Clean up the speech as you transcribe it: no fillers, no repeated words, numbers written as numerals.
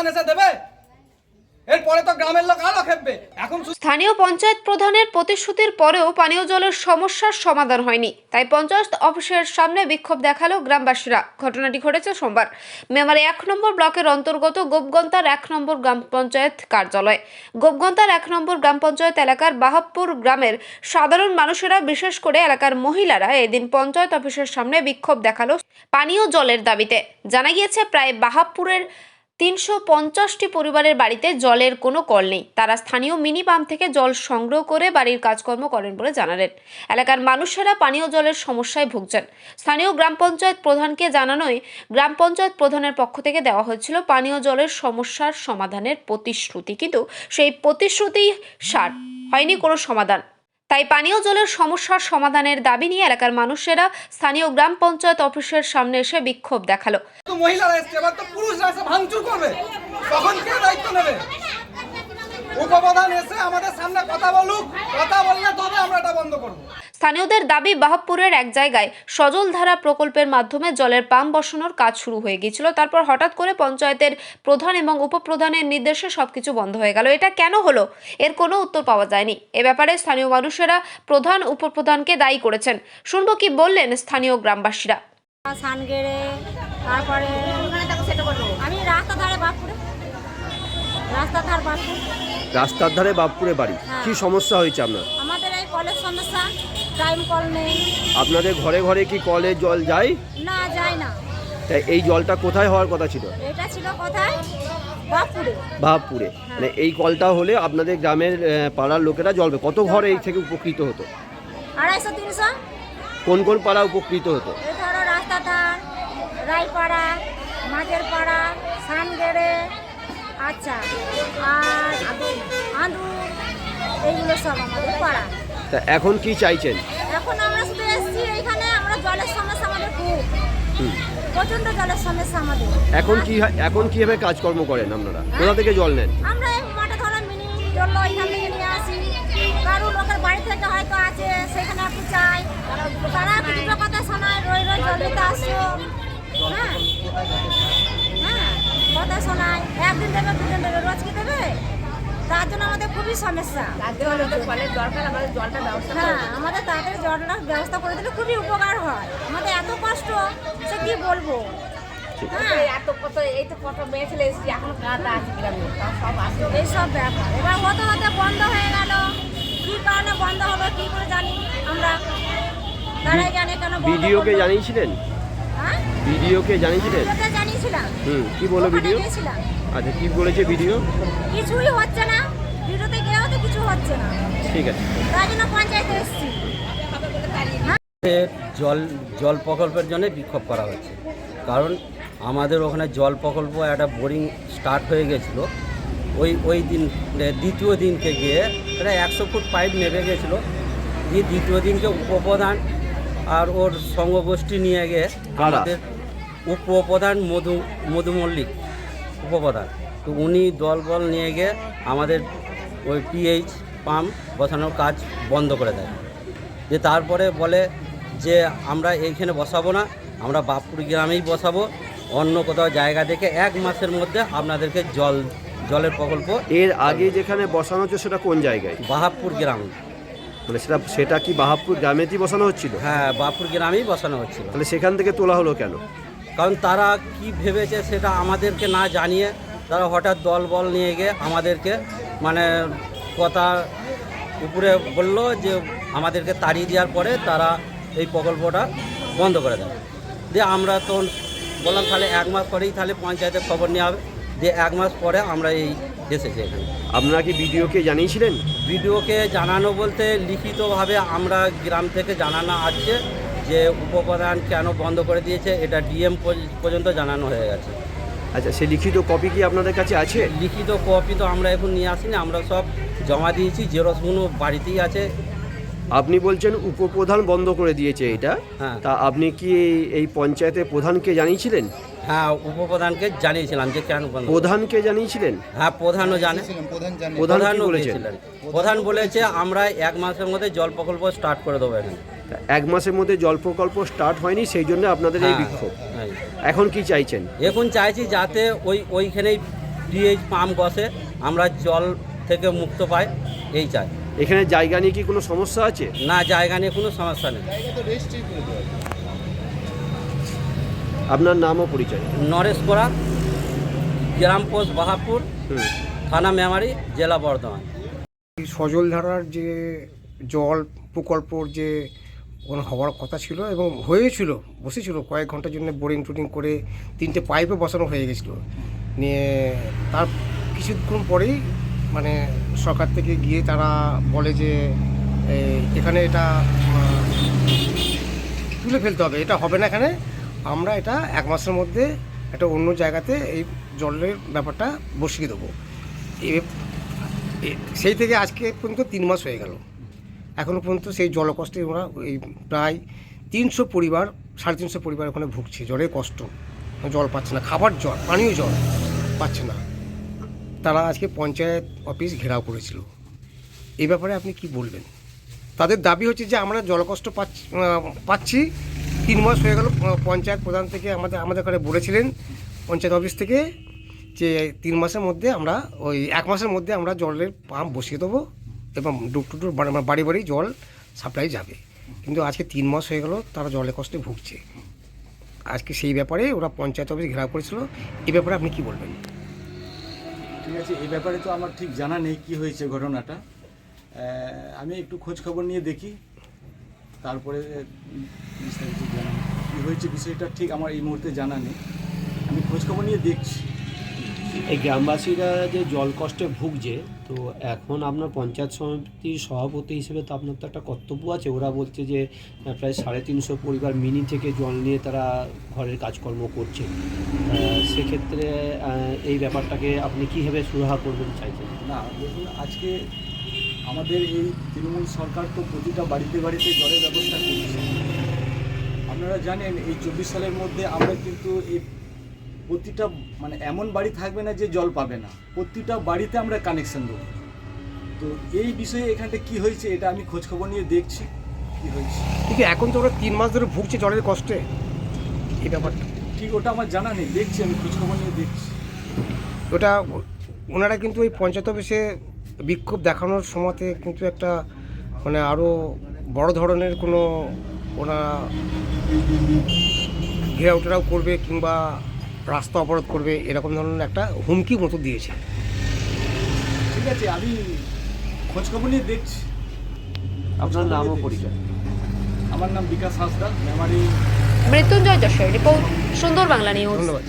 উপপ্রধান এসে দেবে? এরপরে তো গ্রামের লোক আলো খেপবে। এখন স্থানীয় পঞ্চায়েত প্রধানের প্রতিশ্রুতির পরেও পানীয় জলের সমস্যার সমাধান হয়নি, তাই পঞ্চায়েত অফিসের সামনে বিক্ষোভ দেখালো গ্রামবাসীরা। ঘটনাটি ঘটেছে সোমবার মেমারি 1 নম্বর ব্লকের অন্তর্গত গোপগন্তার 1 নম্বর গ্রাম পঞ্চায়েত কার্যালয়। গোপগন্তার 1 নম্বর গ্রাম পঞ্চায়েত এলাকার বাহাবপুর গ্রামের সাধারণ মানুষেরা, বিশেষ করে এলাকার মহিলারা এদিন পঞ্চায়েত অফিসের সামনে বিক্ষোভ দেখালো পানীয় জলের দাবিতে। জানা গিয়েছে প্রায় বাহাবপুরের 350টি পরিবারের বাড়িতে জলের কোনো কল নেই। তারা স্থানীয় মিনি পাম্প থেকে জল সংগ্রহ করে বাড়ির কাজকর্ম করেন বলে জানালেন। এলাকার মানুষেরা পানীয় জলের সমস্যায় ভুগছেন। স্থানীয় গ্রাম পঞ্চায়েত প্রধানকে জানানোয় গ্রাম পঞ্চায়েত প্রধানের পক্ষ থেকে দেওয়া হয়েছিল পানীয় জলের সমস্যার সমাধানের প্রতিশ্রুতি, কিন্তু সেই প্রতিশ্রুতি সার হয়নি কোনো সমাধান। তাই পানীয় জলের সমস্যার সমাধানের দাবি নিয়ে এলাকার মানুষেরা স্থানীয় গ্রাম পঞ্চায়েত অফিসের সামনে এসে বিক্ষোভ দেখালো। তো মহিলারা এসছে, এবার তো পুরুষরা এসে ভাঙচুর করবে, তখন কে দায়িত্ব নেবে? উপপ্রধান এসে আমাদের সামনে কথা বলুক, কথা বললে তবে আমরা এটা বন্ধ করব। স্থানীয়দের দাবি, বাহাবপুরের এক জায়গায় সজলধারা প্রকল্পের মাধ্যমে জলের পাম্প বসানোর কাজ শুরু হয়ে গিয়েছিল। তারপর হঠাৎ করে পঞ্চায়েতের প্রধান এবং উপপ্রধানের নির্দেশে সবকিছু বন্ধ হয়ে গেল। এটা কেন হলো, এর কোনো উত্তর পাওয়া যায়নি। এ ব্যাপারে স্থানীয় মানুষেরা প্রধান উপপ্রধানকে দায়ী করেছেন। শুনবো কি বললেন স্থানীয় গ্রামবাসীরা। সানগেড়ে, তারপরে আমি রাস্তার ধারে বাপুরে, রাস্তার ধারে বাপুরে বাড়ি। কি সমস্যা হয়েছে আপনার? আমাদের এই কলের সমস্যা, টাইম কল নেই। আপনাদের ঘরে ঘরে কি কলে জল যায়? না, যায় না। তাই এই জলটা কোথায় হওয়ার কথা ছিল? এটা ছিল কোথায়? বাপুরে। বাপুরে। মানে এই কলটা হলে আপনাদের গ্রামের পাড়ার লোকেরা জল পাবে। কত ঘর এই থেকে উপকৃত হতো? 250-300। কোন কোন পাড়া উপকৃত হতো? এই ধরো রাস্তার ধার, রায়পাড়া, মাঝের পাড়া, সানগেড়ে, আচ্ছা, আর আন্দুর, এইগুলো সব আমাদের পাড়া। তা এখন কি চাইছেন? এখন আমরা শুধু এসেছি এইখানে, আমরা জলের সমস্যা আমাদের খুব, প্রচণ্ড জলের সমস্যা আমাদের। এখন কিভাবে কাজকর্ম করেন আপনারা? কোথা থেকে জল নেন? আমরা এই মাঠে ধরো মিনি জল এখান থেকে নিয়ে আসি, কারো লোকের বাড়ি থেকে হয়তো আছে, সেখানে একটু চাই, তারা কিছু কথা শোনায়, রই রই জল নিতে আসছো, হ্যাঁ হ্যাঁ কথা শোনায়, একদিন দেবে, দুদিন দেবে, রোজ কি দেবে? তার জন্য আমাদের খুবই সমস্যা। হ্যাঁ, আমাদের তাড়াতাড়ি জলটা ব্যবস্থা করে দিলে খুবই উপকার হয়। আমাদের এত কষ্ট, সে কি বলবো। এইসব ব্যাপার এবার হতে হতে বন্ধ হয়ে গেল। কি কারণে বন্ধ হবে কি করে জানি আমরা, তারাই জানে কেন। ভিডিওকে জানিয়েছিলেন? হ্যাঁ, ভিডিওকে জানিয়েছিলেন? জানিয়েছিলাম। কি বলো ভিডিও? আচ্ছা, কি বলেছে ভিডিও? কিছুই হচ্ছে না, ভিডিওতে গিয়েও তো কিছু হচ্ছে না। ঠিক আছে, তাই জন্য পঞ্চায়েতে এসেছি। জল প্রকল্পের জন্য বিক্ষোভ করা হচ্ছে। কারণ আমাদের ওখানে জল প্রকল্প একটা বোরিং স্টার্ট হয়ে গেছিলো। ওই দিন দ্বিতীয় দিনকে গিয়ে প্রায় 100 ফুট পাইপ নেমে গেছিলো। দিয়ে দ্বিতীয় দিনকে উপপ্রধান আর ওর সংঘগোষ্ঠী নিয়ে গিয়ে আমাদের উপপ্রধান মধু মল্লিক উপপ্রধান, তো উনি দলবল নিয়ে গিয়ে আমাদের ওই পিএইচ পাম্প বসানোর কাজ বন্ধ করে দেয়। যে তারপরে বলে যে আমরা এইখানে বসাবো না, আমরা বাপুর গ্রামেই বসাবো, অন্য কোথাও জায়গা দেখে 1 মাসের মধ্যে আপনাদেরকে জলের প্রকল্প। এর আগে যেখানে বসানো হচ্ছে সেটা কোন জায়গায়? বাহাবপুর গ্রাম। মানে সেটা কি বাহাবপুর গ্রামেতেই বসানো হচ্ছিল? হ্যাঁ, বাহাবপুর গ্রামেই বসানো হচ্ছিল। তাহলে সেখান থেকে তোলা হলো কেন? কারণ তারা কি ভেবেছে সেটা আমাদেরকে না জানিয়ে তারা হঠাৎ দলবল নিয়ে গিয়ে আমাদেরকে মানে কথা উপরে বলল যে আমাদেরকে তাড়িয়ে দেওয়ার পরে তারা এই প্রকল্পটা বন্ধ করে দেয়। দিয়ে আমরা তো বললাম তাহলে 1 মাস পরেই তাহলে পঞ্চায়েতে খবর নেওয়া হবে। দিয়ে 1 মাস পরে আমরা এই এসেছি এখানে। আপনারা কি ভিডিওকে জানিয়েছিলেন? ভিডিওকে জানানো বলতে লিখিতভাবে আমরা গ্রাম থেকে জানানো আছে যে উপপ্রধান কেন বন্ধ করে দিয়েছে, এটা ডিএম পর্যন্ত জানানো হয়ে গেছে। আচ্ছা, সে লিখিত কপি কি আপনাদের কাছে আছে? লিখিত কপি তো আমরা এখন নিয়ে আসিনি, আমরা সব জমা দিয়েছি, জেরক্সগুলো বাড়িতেই আছে। আপনি বলছেন উপপ্রধান বন্ধ করে দিয়েছে এটা, হ্যাঁ। তা আপনি কি এই পঞ্চায়েতের প্রধানকে জানিয়েছিলেন? হ্যাঁ, উপপ্রধানকে জানিয়েছিলাম যে কেন বন্ধ। প্রধানকে জানিয়েছিলেন? হ্যাঁ, প্রধানও জানে। প্রধানও বলেছেন? প্রধান বলেছে আমরা 1 মাসের মধ্যে জল প্রকল্প স্টার্ট করে দেবো এখানে। 1 মাসের মধ্যে জল প্রকল্প স্টার্ট হয়নি, সেই জন্য আপনাদের এই বিক্ষোভ। এখন কি চাইছেন? এখন চাইছি যাতে ওইখানেই ডিএইচ পাম্প বসে, আমরা জল থেকে মুক্ত পাই, এই চাই। এখানে জায়গা নিয়ে কি কোনো সমস্যা আছে? না, জায়গা নিয়ে কোনো সমস্যা নেই। আপনার নাম ও পরিচয়? নরেশ কোরা, গ্রাম পোস্ট বাহাপুর, থানা মেমারি, জেলা বর্ধমান। সজলধারার যে জল প্রকল্পর যে কোনো হওয়ার কথা ছিল এবং হয়েছিল, বসেছিল কয়েক ঘন্টার জন্য বোরিং টোরিং করে 3টে পাইপও বসানো হয়ে গেছিলো। নিয়ে তার কিছুক্ষণ পরেই মানে সরকার থেকে গিয়ে তারা বলে যে এখানে এটা তুলে ফেলতে হবে, এটা হবে না এখানে, আমরা এটা 1 মাসের মধ্যে একটা অন্য জায়গাতে এই জলের ব্যাপারটা বসিয়ে দেবো। সেই থেকে আজকে পর্যন্ত 3 মাস হয়ে গেল, এখনও পর্যন্ত সেই জলকষ্টে ওরা এই প্রায় 300 পরিবার, 350 পরিবার ওখানে ভুগছে, জলের কষ্ট, জল পাচ্ছে না, খাবার জল, পানীয় জল পাচ্ছে না। তারা আজকে পঞ্চায়েত অফিস ঘেরাও করেছিল। এই ব্যাপারে আপনি কি বলবেন? তাদের দাবি হচ্ছে যে আমরা জলকষ্ট পাচ্ছি 3 মাস হয়ে গেল। পঞ্চায়েত প্রধান থেকে আমাদের কাছে বলেছিলেন পঞ্চায়েত অফিস থেকে যে 3 মাসের মধ্যে আমরা ওই 1 মাসের মধ্যে আমরা জলের পাম্প বসিয়ে দেবো এবং ডুব বাড়ি বাড়ি জল সাপ্লাই যাবে। কিন্তু আজকে 3 মাস হয়ে গেল, তারা জলের কষ্টে ভুগছে। আজকে সেই ব্যাপারে ওরা পঞ্চায়েত অফিস ঘেরাও করেছিল। এই ব্যাপারে আপনি কি বলবেন? ঠিক আছে, এই ব্যাপারে তো আমার ঠিক জানা নেই কি হয়েছে ঘটনাটা। আমি একটু খোঁজ খবর নিয়ে দেখি, তারপরে বিস্তারিত জানাবো। কী হয়েছে বিষয়টা ঠিক আমার এই মুহূর্তে জানা নেই, আমি খোঁজ খবর নিয়ে দেখছি। এই গ্রামবাসীরা যে জল কষ্টে ভুগছে, তো এখন আপনার পঞ্চায়েত সমিতির সভাপতি হিসেবে তো আপনার তো একটা কর্তব্য আছে। ওরা বলছে যে প্রায় 350 পরিবার মিনি থেকে জল নিয়ে তারা ঘরের কাজকর্ম করছে। সেক্ষেত্রে এই ব্যাপারটাকে আপনি কীভাবে সুরাহা করবেন চাইছেন? না দেখুন, আজকে আমাদের এই তৃণমূল সরকার তো প্রতিটা বাড়িতে বাড়িতে জলের ব্যবস্থা করছে। আপনারা জানেন এই 24 সালের মধ্যে আমরা কিন্তু এই প্রতিটা মানে এমন বাড়ি থাকবে না যে জল পাবে না, প্রতিটা বাড়িতে আমরা কানেকশন দেবো। তো এই বিষয়ে এখানটা কি হয়েছে এটা আমি খোঁজ খবর নিয়ে দেখছি কি হয়েছে। কিন্তু এখন তো ওরা 3 মাস ধরে ভুগছে জলের কষ্টে, এই ব্যাপারটা ঠিক ওটা আমার জানা নেই, দেখছি আমি খোঁজ খবর নিয়ে দেখছি। ওটা ওনারা কিন্তু ওই পঞ্চায়েত অফিসে বিক্ষোভ দেখানোর সময়তে কিন্তু একটা মানে আরও বড় ধরনের কোনো ওনারা ঘেরাও করবে কিংবা রাস্তা অবরোধ করবে, এরকম ধরনের একটা হুমকি মতো দিয়েছে। ঠিক আছে, আমি খোঁজ খবর নিয়ে দেখছি। আপনার নাম ও পরিচয়? আমার নাম বিকাশ হাসদা, মেমারি। মৃত্যুঞ্জয় যশোর রিপোর্ট, সুন্দর বাংলা নিউজ। ধন্যবাদ।